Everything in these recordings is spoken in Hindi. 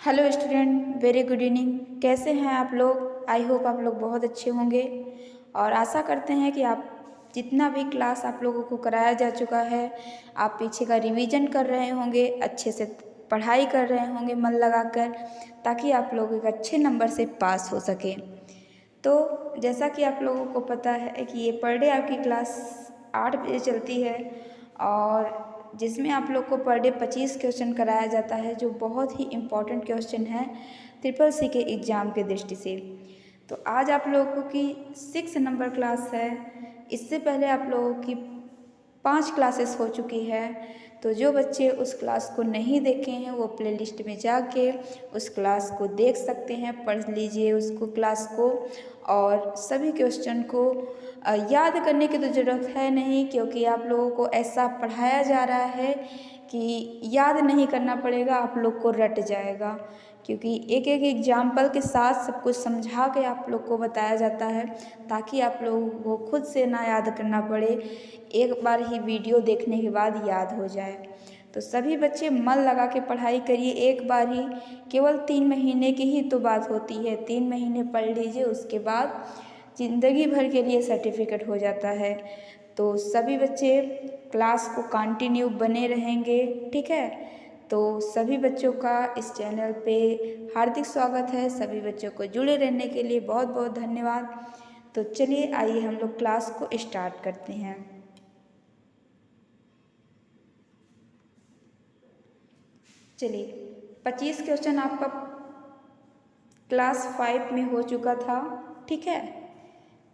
Hello student, very good evening. कैसे हैं आप लोग? आई होप आप लोग बहुत अच्छे होंगे और आशा करते हैं कि आप जितना भी क्लास आप लोगों को कराया जा चुका है, आप पीछे का रिवीजन कर रहे होंगे, अच्छे से पढ़ाई कर रहे होंगे मन लगाकर, ताकि आप लोग एक अच्छे नंबर से पास हो सके। तो जैसा कि आप लोगों को पता है कि ये पर डे आपकी क्लास 8 बजे चलती है और जिसमें आप लोग को पर डे 25 क्वेश्चन कराया जाता है, जो बहुत ही इम्पॉर्टेंट क्वेश्चन है ट्रिपल सी के एग्ज़ाम के दृष्टि से। तो आज आप लोगों की 6 नंबर क्लास है। इससे पहले आप लोगों की 5 क्लासेस हो चुकी है। तो जो बच्चे उस क्लास को नहीं देखे हैं वो प्लेलिस्ट में जाके उस क्लास को देख सकते हैं, पढ़ लीजिए उसको क्लास को। और सभी क्वेश्चन को याद करने की तो ज़रूरत है नहीं, क्योंकि आप लोगों को ऐसा पढ़ाया जा रहा है कि याद नहीं करना पड़ेगा, आप लोग को रट जाएगा। क्योंकि एक एक एग्जाम्पल के साथ सब कुछ समझा के आप लोग को बताया जाता है, ताकि आप लोगों को खुद से ना याद करना पड़े, एक बार ही वीडियो देखने के बाद याद हो जाए। तो सभी बच्चे मन लगा के पढ़ाई करिए। एक बार ही, केवल 3 महीने की ही तो बात होती है, 3 महीने पढ़ लीजिए, उसके बाद ज़िंदगी भर के लिए सर्टिफिकेट हो जाता है। तो सभी बच्चे क्लास को कंटिन्यू बने रहेंगे, ठीक है। तो सभी बच्चों का इस चैनल पे हार्दिक स्वागत है। सभी बच्चों को जुड़े रहने के लिए बहुत बहुत धन्यवाद। तो चलिए आइए हम लोग क्लास को स्टार्ट करते हैं। चलिए, 25 क्वेश्चन आपका क्लास 5 में हो चुका था, ठीक है।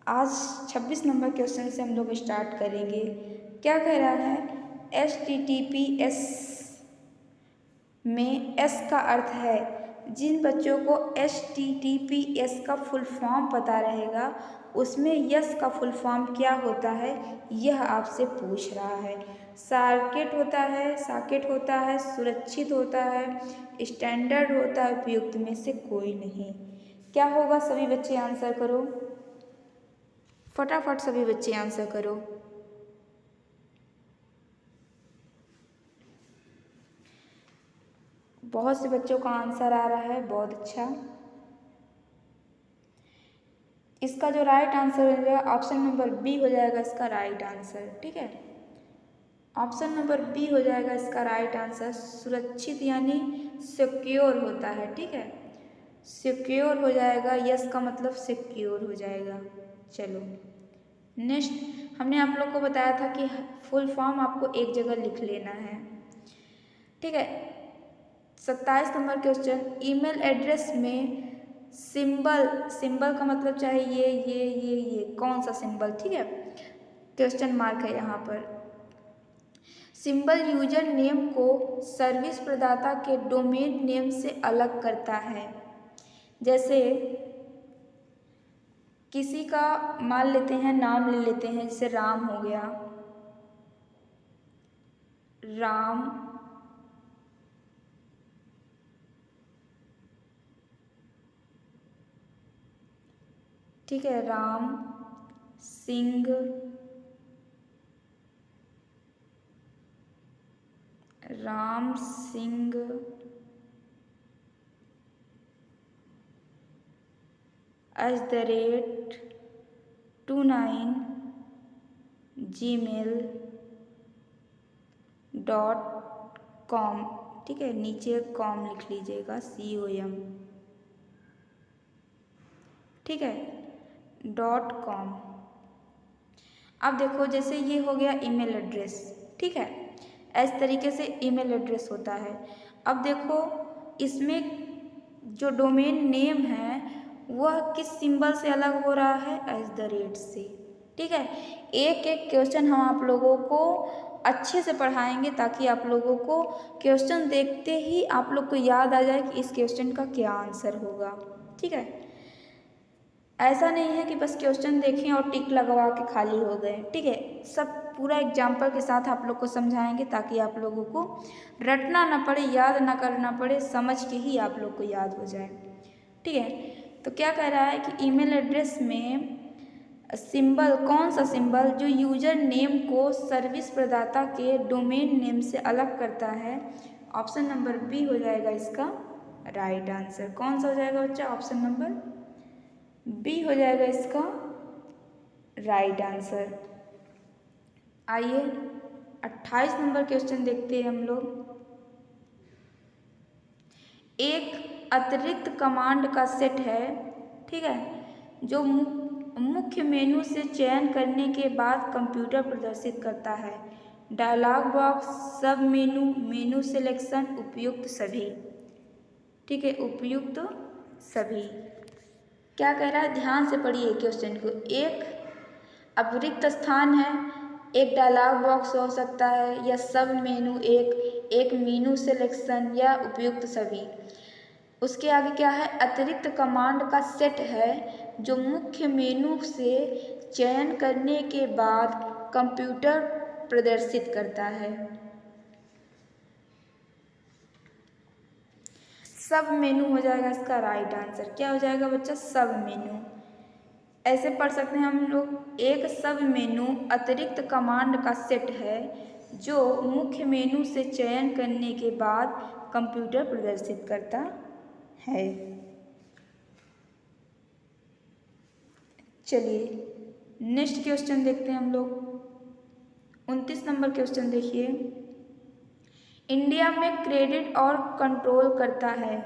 आज 26 नंबर क्वेश्चन से हम लोग स्टार्ट करेंगे। क्या कह रहा है? HTTPS में S का अर्थ है। जिन बच्चों को HTTPS का फुल फॉर्म पता रहेगा, उसमें यस का फुल फॉर्म क्या होता है यह आपसे पूछ रहा है। साकेट होता है, सुरक्षित होता है, स्टैंडर्ड होता है, उपयुक्त में से कोई नहीं। क्या होगा? सभी बच्चे आंसर करो, फटाफट सभी बच्चे आंसर करो। बहुत से बच्चों का आंसर आ रहा है, बहुत अच्छा। इसका जो राइट आंसर हो जाएगा ऑप्शन नंबर बी हो जाएगा इसका राइट आंसर, ठीक है। ऑप्शन नंबर बी हो जाएगा इसका राइट आंसर। सुरक्षित यानी सिक्योर होता है, ठीक है। सिक्योर हो जाएगा, यस का मतलब सिक्योर हो जाएगा। चलो नेक्स्ट, हमने आप लोग को बताया था कि फुल फॉर्म आपको एक जगह लिख लेना है, ठीक है। 27 नंबर क्वेश्चन, ईमेल एड्रेस में सिंबल का मतलब चाहे ये कौन सा सिंबल, ठीक है। क्वेश्चन मार्क है यहाँ पर। सिंबल यूजर नेम को सर्विस प्रदाता के डोमेन नेम से अलग करता है। जैसे किसी का मान लेते हैं, नाम ले लेते हैं, जैसे राम हो गया, राम, ठीक है, राम सिंह, राम सिंह @29 gmail.com, ठीक है। नीचे कॉम लिख लीजिएगा, COM, ठीक है, .com। अब देखो, जैसे ये हो गया ईमेल एड्रेस, ठीक है। इस तरीके से ईमेल एड्रेस होता है। अब देखो इसमें जो डोमेन नेम है वह किस सिंबल से अलग हो रहा है? @ से, ठीक है। एक एक क्वेश्चन हम आप लोगों को अच्छे से पढ़ाएंगे, ताकि आप लोगों को क्वेश्चन देखते ही आप लोग को याद आ जाए कि इस क्वेश्चन का क्या आंसर होगा, ठीक है। ऐसा नहीं है कि बस क्वेश्चन देखें और टिक लगवा के खाली हो गए, ठीक है। सब पूरा एग्जाम्पल के साथ आप लोग को समझाएंगे, ताकि आप लोगों को रटना ना पड़े, याद ना करना पड़े, समझ के ही आप लोग को याद हो जाए, ठीक है। तो क्या कह रहा है कि ईमेल एड्रेस में सिंबल, कौन सा सिंबल जो यूजर नेम को सर्विस प्रदाता के डोमेन नेम से अलग करता है? ऑप्शन नंबर बी हो जाएगा इसका राइट आंसर। कौन सा हो जाएगा बच्चा? ऑप्शन नंबर बी हो जाएगा इसका राइट आंसर। आइए 28 नंबर क्वेश्चन देखते हैं हम लोग। एक अतिरिक्त कमांड का सेट है, ठीक है, जो मुख्य मेनू से चयन करने के बाद कंप्यूटर प्रदर्शित करता है। डायलॉग बॉक्स, सब मेनू, मेनू सिलेक्शन, उपयुक्त सभी। ठीक है, उपयुक्त सभी। क्या कह रहा है? ध्यान से पढ़िए क्वेश्चन को। एक अतिरिक्त स्थान है, एक डायलॉग बॉक्स हो सकता है, या सब मेनू, एक मेनू सिलेक्शन, या उपयुक्त सभी। उसके आगे क्या है? अतिरिक्त कमांड का सेट है जो मुख्य मेनू से चयन करने के बाद कंप्यूटर प्रदर्शित करता है। सब मेनू हो जाएगा इसका राइट आंसर। क्या हो जाएगा बच्चा? सब मेनू। ऐसे पढ़ सकते हैं हम लोग, एक सब मेनू अतिरिक्त कमांड का सेट है जो मुख्य मेनू से चयन करने के बाद कंप्यूटर प्रदर्शित करता है। चलिए नेक्स्ट क्वेश्चन देखते हैं हम लोग। 29 नंबर क्वेश्चन देखिए। इंडिया में क्रेडिट और कंट्रोल करता है।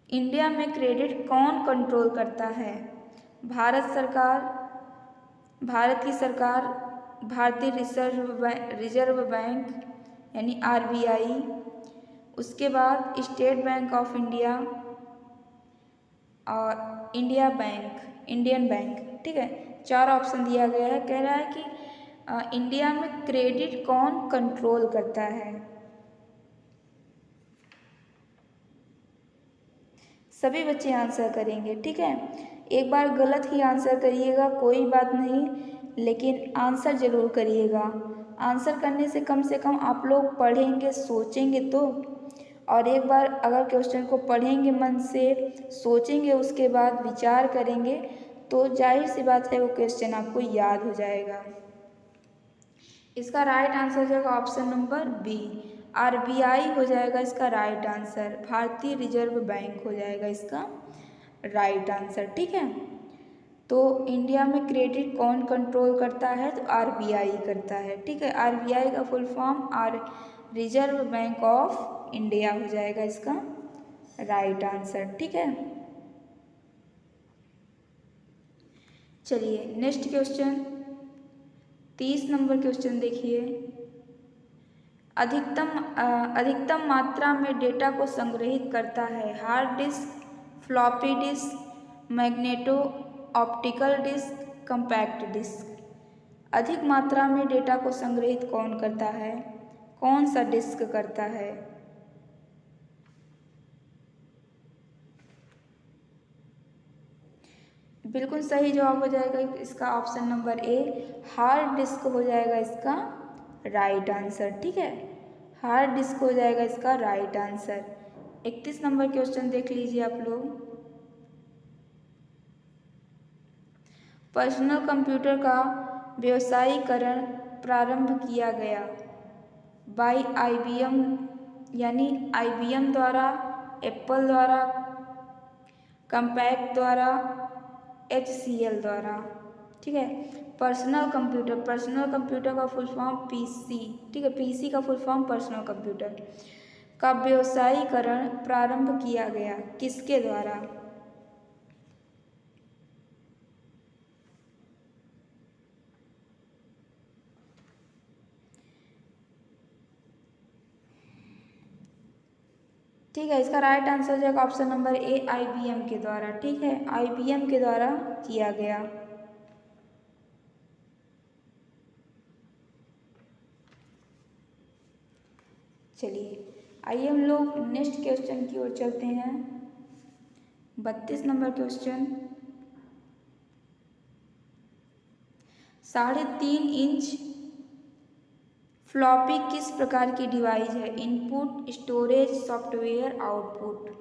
इंडिया में क्रेडिट कौन कंट्रोल करता है? भारत सरकार, भारत की सरकार, भारतीय रिजर्व बैंक यानी RBI, उसके बाद स्टेट बैंक ऑफ इंडिया और इंडियन बैंक। ठीक है, 4 ऑप्शन दिया गया है। कह रहा है कि इंडिया में क्रेडिट कौन कंट्रोल करता है? सभी बच्चे आंसर करेंगे, ठीक है। एक बार गलत ही आंसर करिएगा, कोई बात नहीं, लेकिन आंसर जरूर करिएगा। आंसर करने से कम आप लोग पढ़ेंगे, सोचेंगे तो। और एक बार अगर क्वेश्चन को पढ़ेंगे मन से, सोचेंगे, उसके बाद विचार करेंगे, तो जाहिर सी बात है वो क्वेश्चन आपको याद हो जाएगा। इसका राइट आंसर हो जाएगा ऑप्शन नंबर बी, RBI हो जाएगा इसका राइट आंसर। भारतीय रिजर्व बैंक हो जाएगा इसका राइट आंसर, ठीक है। तो इंडिया में क्रेडिट कौन कंट्रोल करता है? तो RBI करता है, ठीक है। RBI का full form reserve bank of India हो जाएगा इसका राइट आंसर, ठीक है। चलिए नेक्स्ट क्वेश्चन 30 नंबर क्वेश्चन देखिए। अधिकतम मात्रा में डेटा को संग्रहित करता है। Hard disk, floppy disk, magneto optical disk, compact disk. अधिक मात्रा में डेटा को संग्रहित कौन करता है? कौन सा डिस्क करता है? बिल्कुल सही जवाब हो जाएगा इसका option number A, hard disk हो जाएगा इसका राइट आंसर, ठीक है। हार्ड डिस्क हो जाएगा इसका राइट आंसर। 31 नंबर क्वेश्चन देख लीजिए आप लोग। पर्सनल कंप्यूटर का व्यवसायीकरण प्रारंभ किया गया बाय IBM, यानी IBM द्वारा, एप्पल द्वारा, कम्पैक्ट द्वारा, HCL द्वारा, ठीक है। पर्सनल कंप्यूटर का फुल फॉर्म PC, ठीक है। PC का फुल फॉर्म पर्सनल कंप्यूटर का व्यवसायीकरण प्रारंभ किया गया किसके द्वारा? ठीक है, इसका राइट आंसर हो जाएगा ऑप्शन नंबर ए, IBM के द्वारा, ठीक है। IBM के द्वारा किया गया। चलिए आइए हम लोग नेक्स्ट क्वेश्चन की ओर चलते हैं। 32 नंबर क्वेश्चन। 3.5 इंच फ्लॉपी किस प्रकार की डिवाइस है? Input, storage, software, output.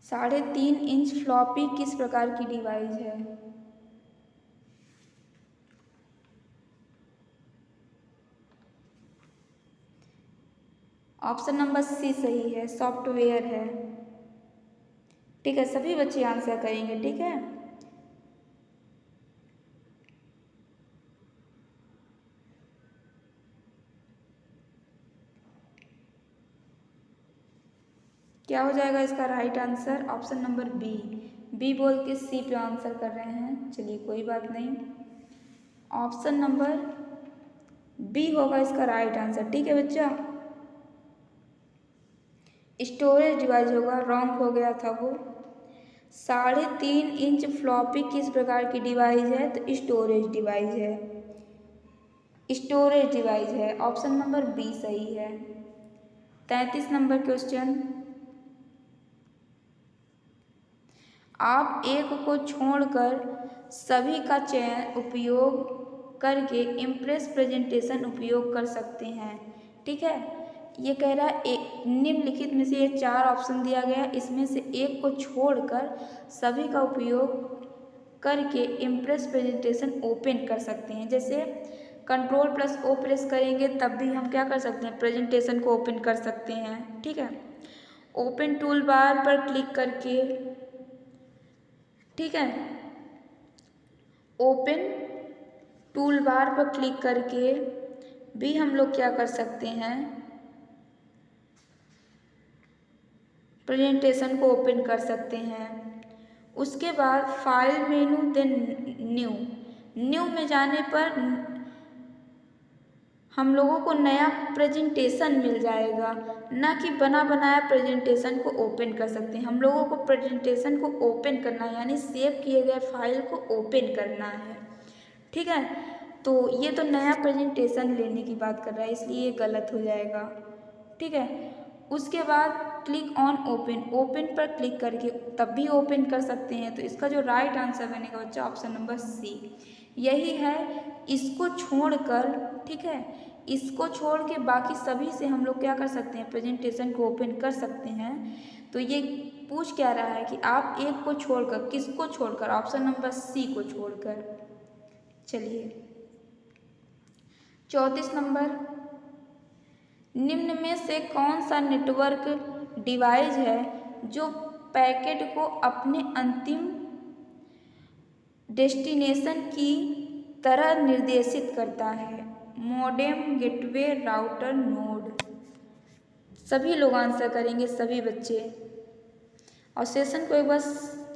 3.5 inch floppy किस प्रकार की डिवाइस है? ऑप्शन नंबर सी सही है, सॉफ्टवेयर है। ठीक है, सभी बच्चे आंसर करेंगे, ठीक है। क्या हो जाएगा इसका right answer? Option number B बोल के सी पे आंसर कर रहे हैं। चलिए कोई बात नहीं, ऑप्शन नंबर बी होगा इसका राइट आंसर, ठीक है बच्चा। स्टोरेज डिवाइस होगा, रॉन्ग हो गया था वो। 3.5 इंच फ्लॉपी किस प्रकार की डिवाइस है? तो स्टोरेज डिवाइस है, स्टोरेज डिवाइस है। ऑप्शन नंबर बी सही है। 33 नंबर क्वेश्चन, आप एक को छोड़कर सभी का चयन उपयोग करके इम्प्रेस प्रेजेंटेशन उपयोग कर सकते हैं। ठीक है, ये कह रहा है एक निम्नलिखित में से ये 4 ऑप्शन दिया गया है, इसमें से एक को छोड़कर सभी का उपयोग करके इम्प्रेस प्रेजेंटेशन ओपन कर सकते हैं। जैसे Ctrl+O प्रेस करेंगे तब भी हम क्या कर सकते हैं? प्रेजेंटेशन को ओपन कर सकते हैं। ठीक है, ओपन टूल बार पर क्लिक करके, ठीक है, ओपन टूल बार पर क्लिक करके भी हम लोग क्या कर सकते हैं? प्रेजेंटेशन को ओपन कर सकते हैं। उसके बाद फाइल मेनू, देन न्यू में जाने पर हम लोगों को नया प्रेजेंटेशन मिल जाएगा, ना कि बना बनाया प्रेजेंटेशन को ओपन कर सकते हैं। हम लोगों को प्रेजेंटेशन को ओपन करना है, यानी सेव किए गए फाइल को ओपन करना है। ठीक है, तो ये तो नया प्रेजेंटेशन लेने की बात कर रहा है, इसलिए ये गलत हो जाएगा। ठीक है, उसके बाद क्लिक ऑन ओपन पर क्लिक करके तब भी ओपन कर सकते हैं। तो इसका जो राइट आंसर बनेगा बच्चा ऑप्शन नंबर सी यही है। इसको छोड़कर, ठीक है, इसको छोड़ के बाकी सभी से हम लोग क्या कर सकते हैं? प्रेजेंटेशन को ओपन कर सकते हैं। तो ये पूछ क्या रहा है कि आप एक को छोड़कर, किसको छोड़कर? ऑप्शन नंबर सी को छोड़कर। चलिए 34 नंबर, निम्न में से कौन सा नेटवर्क डिवाइस है जो पैकेट को अपने अंतिम डेस्टिनेशन की तरह निर्देशित करता है? Modem, gateway, router, node. सभी लोग आंसर करेंगे, सभी बच्चे, और सेशन को एक बार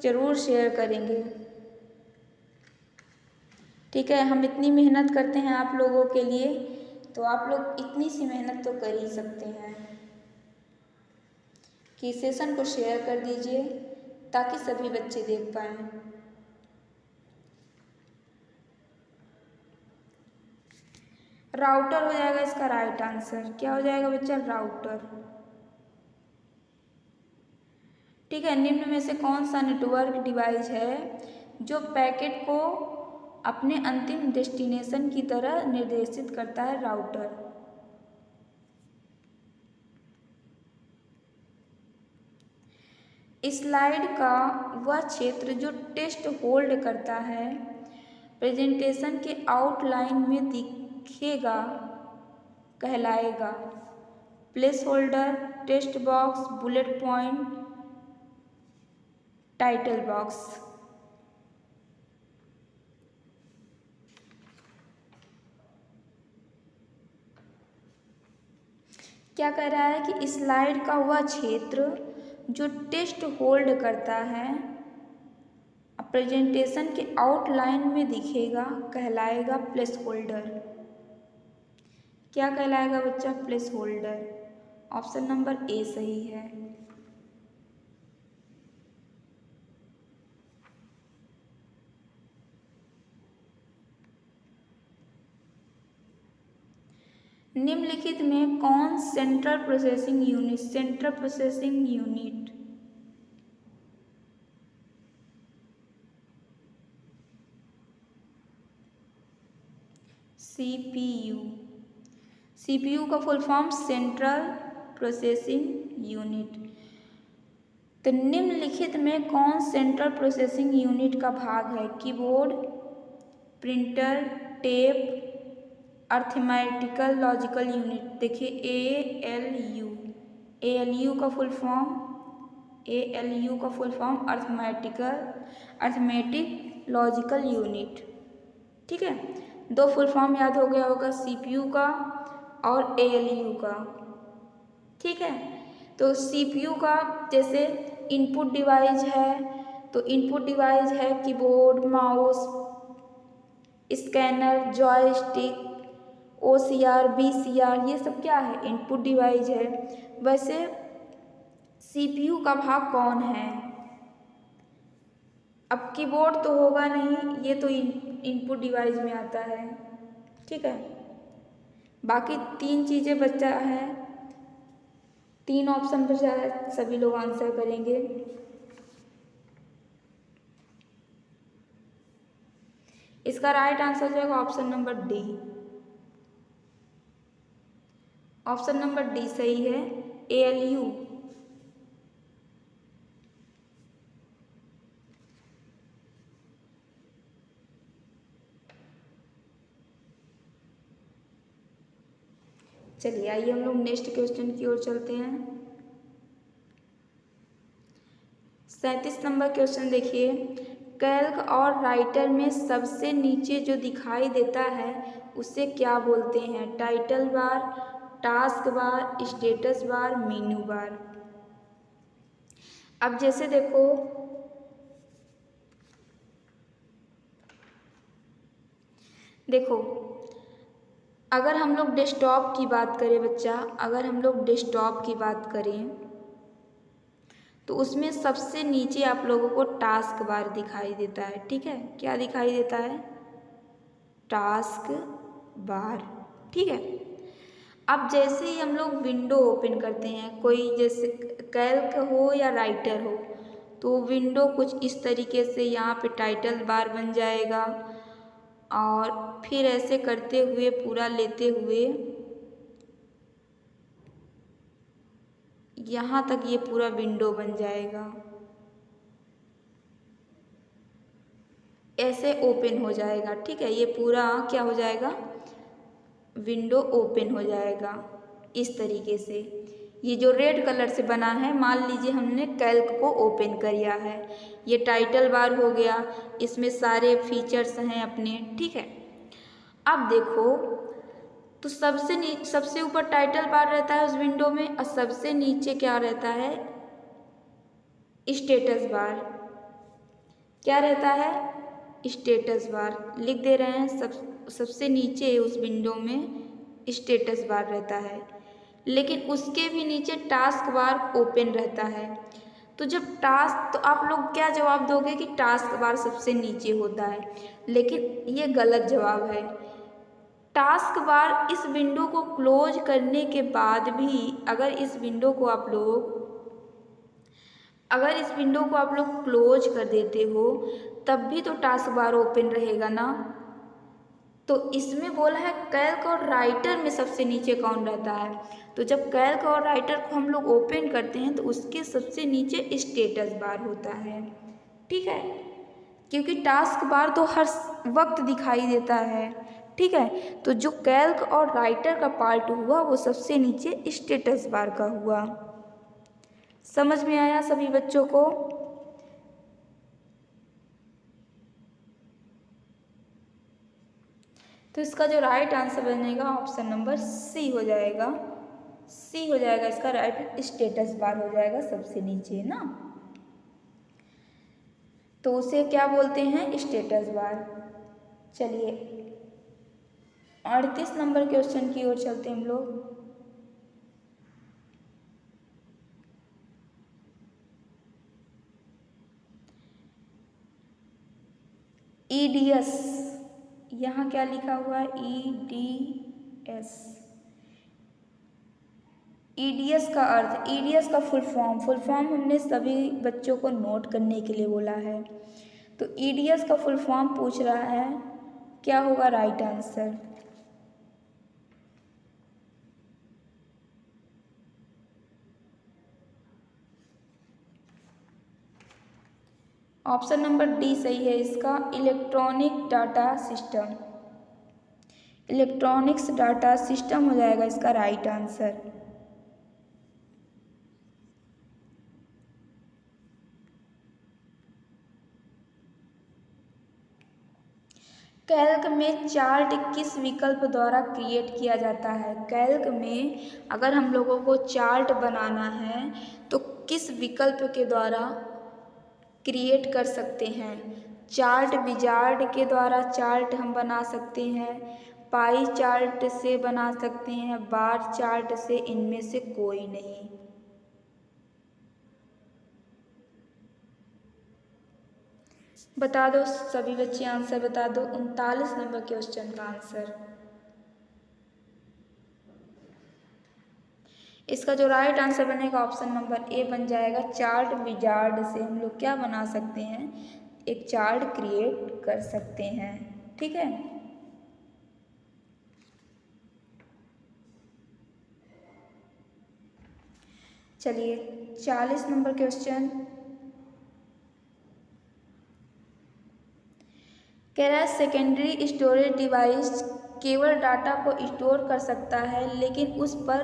जरूर शेयर करेंगे। ठीक है, हम इतनी मेहनत करते हैं आप लोगों के लिए, तो आप लोग इतनी सी मेहनत तो कर ही सकते हैं कि सेशन को शेयर कर दीजिए ताकि सभी बच्चे देख पाएँ। राउटर हो जाएगा इसका राइट आंसर। क्या हो जाएगा बच्चा? राउटर। ठीक है, निम्न में से कौन सा नेटवर्क डिवाइस है जो पैकेट को अपने अंतिम डेस्टिनेशन की तरह निर्देशित करता है? राउटर। स्लाइड का वह क्षेत्र जो टेक्स्ट होल्ड करता है प्रेजेंटेशन के आउटलाइन में दिखेगा कहलाएगा? Place holder, text box, bullet point, title box. क्या कह रहा है कि स्लाइड का वह क्षेत्र जो टेक्स्ट होल्ड करता है प्रेजेंटेशन के आउटलाइन में दिखेगा कहलाएगा प्लेस होल्डर। क्या कहलाएगा बच्चा? Place holder. Option number A सही है। निम्नलिखित में कौन सेंट्रल प्रोसेसिंग यूनिट सीपीयू का full form central processing unit. तो निम्नलिखित में कौन सेंट्रल प्रोसेसिंग यूनिट का भाग है? Keyboard, printer, tape, arithmetical logical unit. देखिए ALU का full form, arithmetic logical unit. ठीक है, दो फुल फॉर्म याद हो गया होगा, CPU का और ALU का। ठीक है, तो CPU का जैसे इनपुट डिवाइस है, तो इनपुट डिवाइस है keyboard, mouse, scanner, joystick, OCR, BCR, ये सब क्या है? इनपुट डिवाइस है। वैसे CPU का भाग कौन है? अब कीबोर्ड तो होगा नहीं, ये तो इनपुट डिवाइस में आता है। ठीक है, बाकी तीन चीज़ें बचा है, तीन ऑप्शन बचा है, सभी लोग आंसर करेंगे। इसका राइट आंसर जाएगा option number D. Option number D सही है, ALU। चलिए आइए हम लोग नेक्स्ट क्वेश्चन की ओर चलते हैं। 37 नंबर क्वेश्चन देखिए, कैल्क और राइटर में सबसे नीचे जो दिखाई देता है उसे क्या बोलते हैं? Title bar, task bar, status bar, मेनू बार। अब जैसे देखो अगर हम लोग डेस्कटॉप की बात करें बच्चा, अगर हम लोग डेस्कटॉप की बात करें तो उसमें सबसे नीचे आप लोगों को टास्क बार दिखाई देता है। ठीक है, क्या दिखाई देता है? Task bar. ठीक है, अब जैसे ही हम लोग विंडो ओपन करते हैं, कोई जैसे कैल्क हो या राइटर हो, तो विंडो कुछ इस तरीके से यहाँ पे टाइटल बार बन जाएगा और फिर ऐसे करते हुए पूरा लेते हुए यहाँ तक ये पूरा विंडो बन जाएगा, ऐसे ओपन हो जाएगा। ठीक है, ये पूरा क्या हो जाएगा? विंडो ओपन हो जाएगा इस तरीके से। ये जो रेड कलर से बना है, मान लीजिए हमने कैल्क को ओपन किया है, ये टाइटल बार हो गया, इसमें सारे फीचर्स हैं अपने। ठीक है, अब देखो तो सबसे ऊपर टाइटल बार रहता है उस विंडो में, और सबसे नीचे क्या रहता है? Status bar. क्या रहता है? Status bar. लिख दे रहे हैं, सबसे नीचे उस विंडो में स्टेटस बार रहता है, लेकिन उसके भी नीचे टास्क बार ओपन रहता है। तो जब टास्क, तो आप लोग क्या जवाब दोगे कि टास्क बार सबसे नीचे होता है, लेकिन ये गलत जवाब है। टास्क बार इस विंडो को क्लोज करने के बाद भी अगर इस विंडो को आप लोग क्लोज कर देते हो तब भी तो टास्क बार ओपन रहेगा ना। तो इसमें बोला है कैल्क और राइटर में सबसे नीचे कौन रहता है, तो जब कैल्क और राइटर को हम लोग ओपन करते हैं तो उसके सबसे नीचे स्टेटस बार होता है। ठीक है, क्योंकि टास्क बार तो हर वक्त दिखाई देता है। ठीक है, तो जो कैल्क और राइटर का पार्ट हुआ वो सबसे नीचे स्टेटस बार का हुआ। समझ में आया सभी बच्चों को? तो इसका जो राइट आंसर बनेगा ऑप्शन नंबर सी हो जाएगा। सी हो जाएगा इसका राइट, स्टेटस बार हो जाएगा सबसे नीचे ना, तो उसे क्या बोलते हैं? Status bar. चलिए 38 नंबर क्वेश्चन की ओर चलते हैं हम लोग। EDS, यहाँ क्या लिखा हुआ है? EDS। EDS का अर्थ, EDS का फुल फॉर्म हमने सभी बच्चों को नोट करने के लिए बोला है। तो EDS का फुल फॉर्म पूछ रहा है, क्या होगा right answer? Option number D सही है इसका, electronic data system. Electronics data system हो जाएगा इसका राइट आंसर। कैल्क में चार्ट किस विकल्प द्वारा क्रिएट किया जाता है? कैल्क में अगर हम लोगों को चार्ट बनाना है तो किस विकल्प के द्वारा क्रिएट कर सकते हैं? चार्ट विजार्ड के द्वारा चार्ट हम बना सकते हैं, पाई चार्ट से बना सकते हैं, बार चार्ट से, इनमें से कोई नहीं। बता दो सभी बच्चे, आंसर बता दो 39 नंबर क्वेश्चन का आंसर। इसका जो राइट आंसर बनेगा ऑप्शन नंबर ए बन जाएगा। चार्ट विजार्ड से हम लोग क्या बना सकते हैं? एक चार्ट क्रिएट कर सकते हैं। ठीक है, चलिए 40 नंबर क्वेश्चन कह रहा है सेकेंडरी स्टोरेज डिवाइस केवल डाटा को स्टोर कर सकता है लेकिन उस पर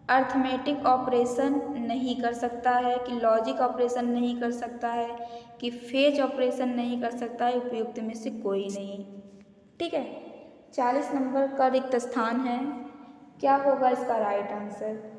अर्थमेटिक ऑपरेशन नहीं कर सकता है, कि लॉजिक ऑपरेशन नहीं कर सकता है, कि फेज ऑपरेशन नहीं कर सकता है, उपयुक्त में से कोई नहीं। ठीक है, 40 नंबर का रिक्त स्थान है, क्या होगा इसका राइट आंसर?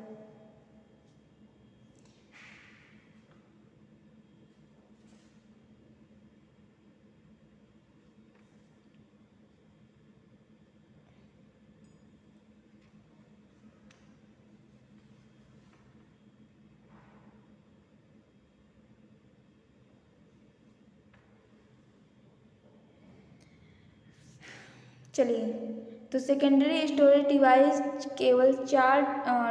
चलिए, तो सेकेंडरी स्टोरेज डिवाइस केवल चार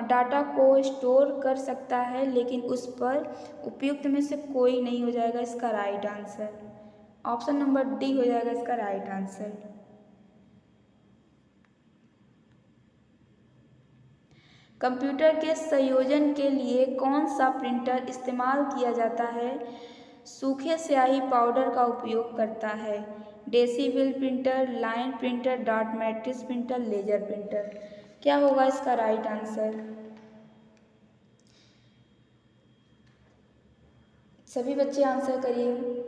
डाटा को स्टोर कर सकता है लेकिन उस पर उपयुक्त में से कोई नहीं हो जाएगा इसका right answer. Option number D हो जाएगा इसका राइट आंसर। कंप्यूटर के संयोजन के लिए कौन सा प्रिंटर इस्तेमाल किया जाता है? सूखे स्याही पाउडर का उपयोग करता है, decibel printer, line printer, dot matrix printer, laser printer. क्या होगा इसका राइट आंसर? सभी बच्चे आंसर करिए।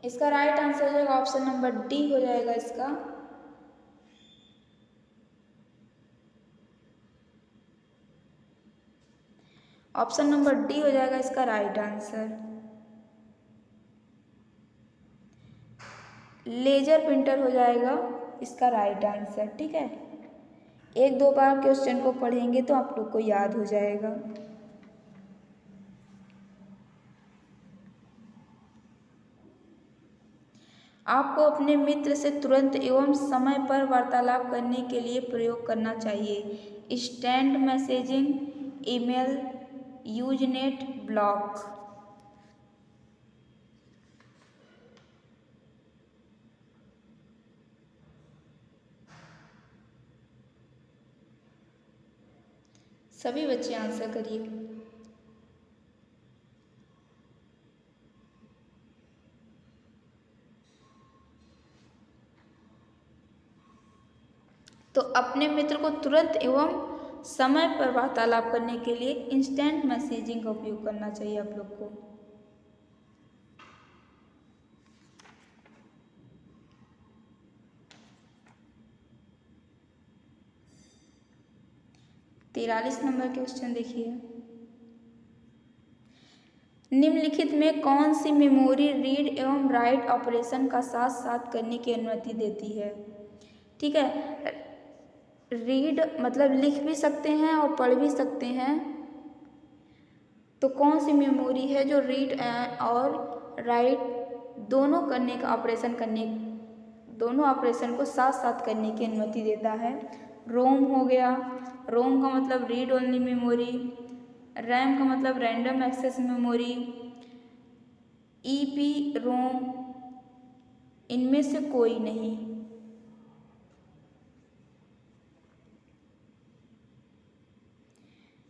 इसका राइट आंसर हो जाएगा ऑप्शन नंबर डी हो जाएगा इसका। ऑप्शन नंबर डी हो जाएगा इसका राइट आंसर। लेजर प्रिंटर हो जाएगा इसका राइट आंसर। ठीक है, एक दो बार क्वेश्चन को पढ़ेंगे तो आप लोग को याद हो जाएगा। आपको अपने मित्र से तुरंत एवं समय पर वार्तालाप करने के लिए प्रयोग करना चाहिए। Instant messaging, email, Usenet, block. सभी बच्चे आंसर करिए। तो अपने मित्र को तुरंत एवं समय पर वार्तालाप करने के लिए इंस्टेंट मैसेजिंग का उपयोग करना चाहिए आप लोग को। तिरालीस नंबर क्वेश्चन देखिए। निम्नलिखित में कौन सी मेमोरी रीड एवं राइट ऑपरेशन का साथ साथ करने की अनुमति देती है? ठीक है, रीड मतलब लिख भी सकते हैं और पढ़ भी सकते हैं, तो कौन सी मेमोरी है जो रीड और राइट दोनों करने का ऑपरेशन करने, दोनों ऑपरेशन को साथ साथ करने की अनुमति देता है? रोम हो गया, रोम का मतलब रीड ओनली मेमोरी, रैम का मतलब रैंडम एक्सेस मेमोरी, ईपी रोम, इनमें से कोई नहीं।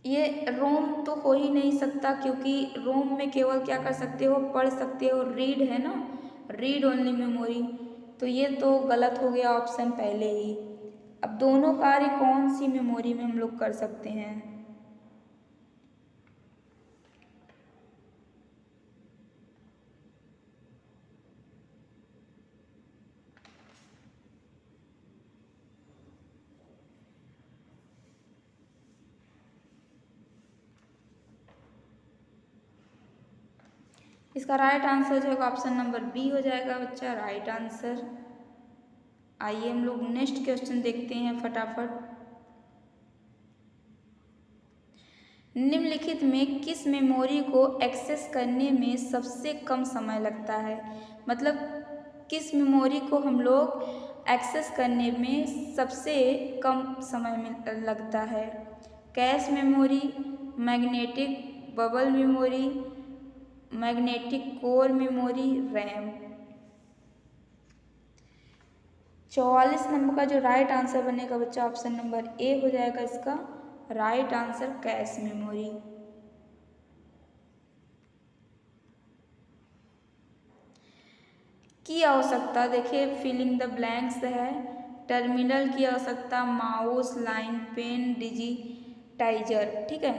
ये रोम तो हो ही नहीं सकता, क्योंकि रोम में केवल क्या कर सकते हो, पढ़ सकते हो, रीड है ना, रीड ओनली मेमोरी। तो ये तो गलत हो गया ऑप्शन पहले ही। अब दोनों कार्य कौन सी मेमोरी में हम लोग कर सकते हैं? इसका राइट आंसर जो है ऑप्शन नंबर बी हो जाएगा बच्चा, राइट आंसर। आइए हम लोग नेक्स्ट क्वेश्चन देखते हैं फटाफट। निम्नलिखित में किस मेमोरी को एक्सेस करने में सबसे कम समय लगता है? मतलब किस मेमोरी को हम लोग एक्सेस करने में सबसे कम समय में लगता है? Cache memory, magnetic bubble memory, magnetic core memory, RAM. 44 number का जो राइट आंसर बनेगा बच्चा ऑप्शन नंबर ए हो जाएगा इसका राइट आंसर, कैश मेमोरी। की आवश्यकता देखिए, फिलिंग द ब्लैंक्स है। टर्मिनल की आवश्यकता, माउस, लाइन, पेन, डिजिटाइजर, ठीक है।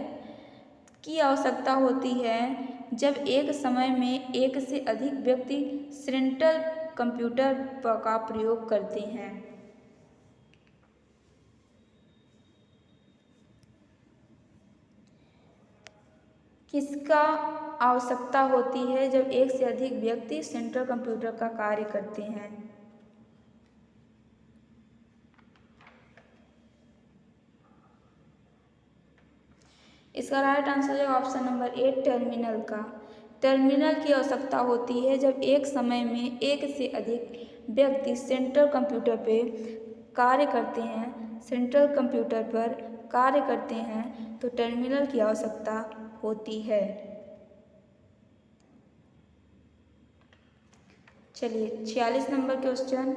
की आवश्यकता होती है जब एक समय में एक से अधिक व्यक्ति सेंट्रल कंप्यूटर का प्रयोग करते हैं। किसका आवश्यकता होती है जब एक से अधिक व्यक्ति सेंट्रल कंप्यूटर का कार्य करते हैं? इसका राइट आंसर है ऑप्शन नंबर ए, टर्मिनल का। टर्मिनल की आवश्यकता होती है जब एक समय में एक से अधिक व्यक्ति सेंट्रल कंप्यूटर पे कार्य करते हैं, सेंट्रल कंप्यूटर पर कार्य करते हैं, तो टर्मिनल की आवश्यकता होती है। चलिए 46 नंबर क्वेश्चन,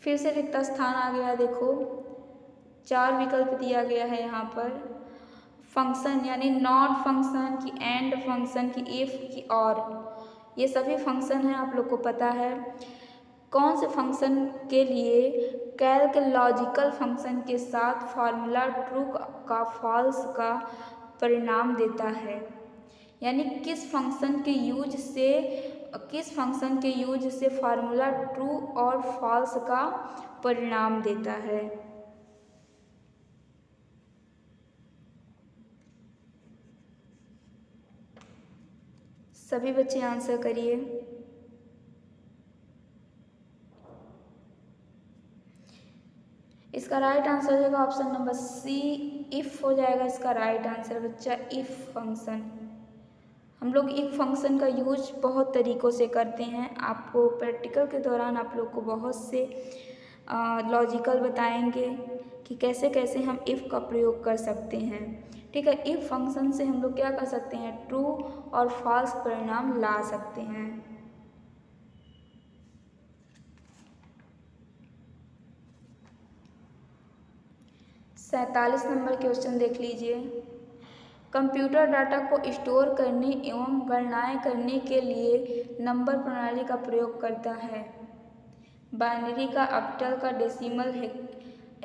फिर से रिक्त स्थान आ गया। देखो 4 विकल्प दिया गया है यहाँ पर। फंक्शन यानी नॉट फंक्शन की, एंड फंक्शन की, इफ की, और ये सभी फंक्शन हैं, आप लोग को पता है। कौन से फंक्शन के लिए कैल्क लॉजिकल फंक्शन के साथ फार्मूला ट्रू का फॉल्स का परिणाम देता है? यानी किस फंक्शन के यूज से फार्मूला ट्रू और फॉल्स का परिणाम देता है? सभी बच्चे आंसर करिए। इसका राइट आंसर होगा ऑप्शन नंबर सी, इफ हो जाएगा इसका राइट आंसर बच्चा, इफ फंक्शन। हम लोग इफ फंक्शन का यूज बहुत तरीक़ों से करते हैं। आपको प्रैक्टिकल के दौरान आप लोग को बहुत से लॉजिकल बताएंगे कि कैसे कैसे हम इफ़ का प्रयोग कर सकते हैं, ठीक है। इफ फंक्शन से हम लोग क्या कर सकते हैं, ट्रू और फॉल्स परिणाम ला सकते हैं। सैंतालीस नंबर क्वेश्चन देख लीजिए। कंप्यूटर डाटा को स्टोर करने एवं गणनाएं करने के लिए नंबर प्रणाली का प्रयोग करता है। बाइनरी का, ऑक्टल का, डेसिमल,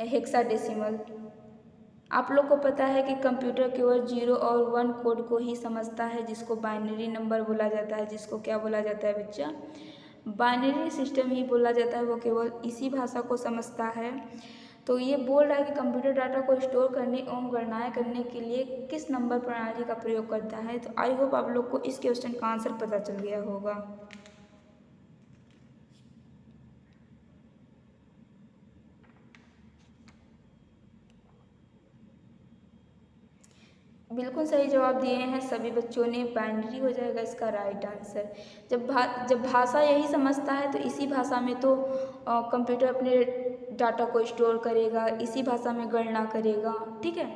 हेक्साडेसिमल। आप लोग को पता है कि कंप्यूटर केवल 0 और 1 कोड को ही समझता है, जिसको बाइनरी नंबर बोला जाता है। जिसको क्या बोला जाता है बच्चा, बाइनरी सिस्टम ही बोला जाता है। वो केवल इसी भाषा को समझता है। तो ये बोल रहा है कि कंप्यूटर डाटा को स्टोर करने एवं गणनाएं करने के लिए किस नंबर प्रणाली का प्रयोग करता है। तो आई होप आप लोग को इस क्वेश्चन का आंसर पता चल गया होगा। बिल्कुल सही जवाब दिए हैं सभी बच्चों ने, बाइनरी हो जाएगा इसका राइट आंसर। जब भाषा यही समझता है तो इसी भाषा में तो कंप्यूटर अपने डाटा को स्टोर करेगा, इसी भाषा में गणना करेगा, ठीक है।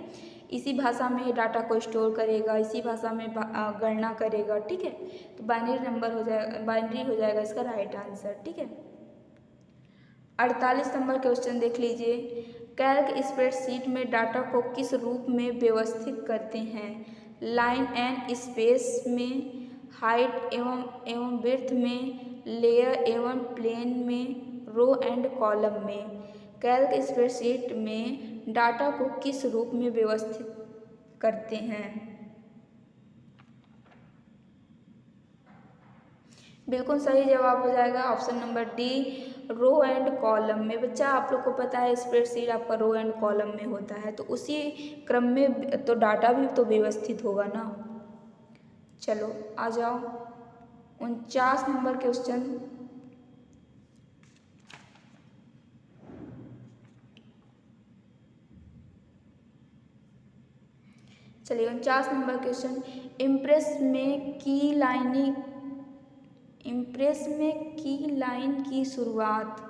इसी भाषा में डाटा को स्टोर करेगा, इसी भाषा में गणना करेगा, ठीक है। तो बाइनरी हो जाएगा इसका राइट आंसर, ठीक है। 48 नंबर क्वेश्चन देख लीजिए। कैल्क स्प्रेडशीट में डाटा को किस रूप में व्यवस्थित करते हैं? लाइन एंड स्पेस में, हाइट एवं विड्थ में, लेयर एवं प्लेन में, रो एंड कॉलम में। कैल्क स्प्रेडशीट में डाटा को किस रूप में व्यवस्थित करते हैं? बिल्कुल सही जवाब हो जाएगा option number D, row and column में। बच्चा आप लोग को पता है स्प्रेडशीट आपका रो एंड कॉलम में होता है, तो उसी क्रम में तो डाटा भी तो व्यवस्थित होगा ना। चलो आ जाओ 49 नंबर क्वेश्चन। चलिए 49 नंबर क्वेश्चन, इम्प्रेस में की लाइन की शुरुआत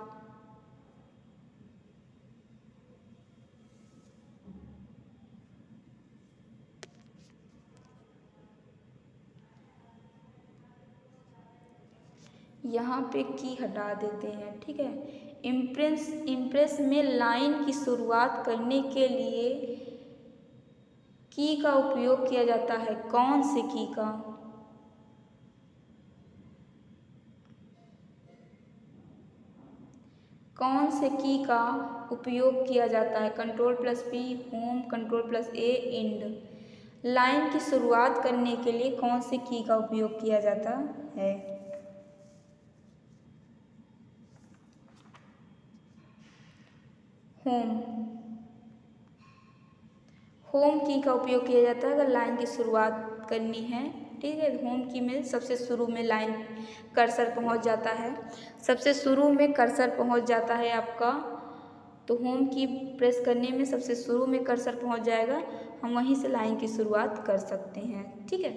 यहाँ पे की हटा देते हैं, ठीक है। इम्प्रेस में लाइन की शुरुआत करने के लिए की का उपयोग किया जाता है। कौन से की का? कौन से की का उपयोग किया जाता है? Ctrl+P, home, Ctrl+A, end. Line की शुरुआत करने के लिए कौन से की का उपयोग किया जाता है? होम की का उपयोग किया जाता है अगर लाइन की शुरुआत करनी है, ठीक है। होम की में सबसे शुरू में लाइन कर्सर पहुंच जाता है, सबसे शुरू में कर्सर पहुंच जाता है आपका, तो होम की प्रेस करने में सबसे शुरू में कर्सर पहुंच जाएगा, हम वहीं से लाइन की शुरुआत कर सकते हैं, ठीक है।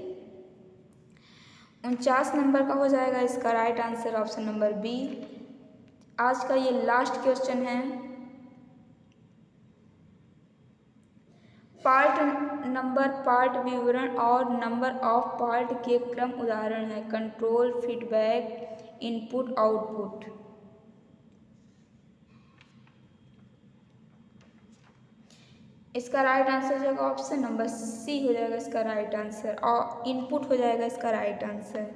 49 नंबर का हो जाएगा इसका right answer option number B. आज का ये लास्ट क्वेश्चन है। पार्ट नंबर, पार्ट विवरण और नंबर ऑफ पार्ट के क्रम उदाहरण है। Control, feedback, input, output. इसका राइट आंसर हो जाएगा ऑप्शन नंबर सी हो जाएगा इसका राइट आंसर, और इनपुट हो जाएगा इसका राइट आंसर।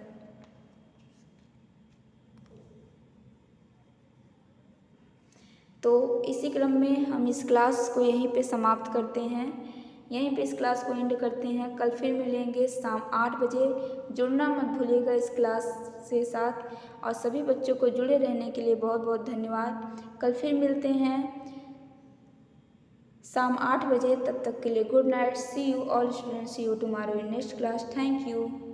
तो इसी क्रम में हम इस क्लास को यहीं पे समाप्त करते हैं, यहीं पे इस क्लास को एंड करते हैं। कल फिर मिलेंगे शाम 8 बजे। जुड़ना मत भूलिएगा इस क्लास से साथ, और सभी बच्चों को जुड़े रहने के लिए बहुत बहुत धन्यवाद। कल फिर मिलते हैं शाम 8 बजे, तब तक के लिए good night, see you all students, see you tomorrow in next class, thank you.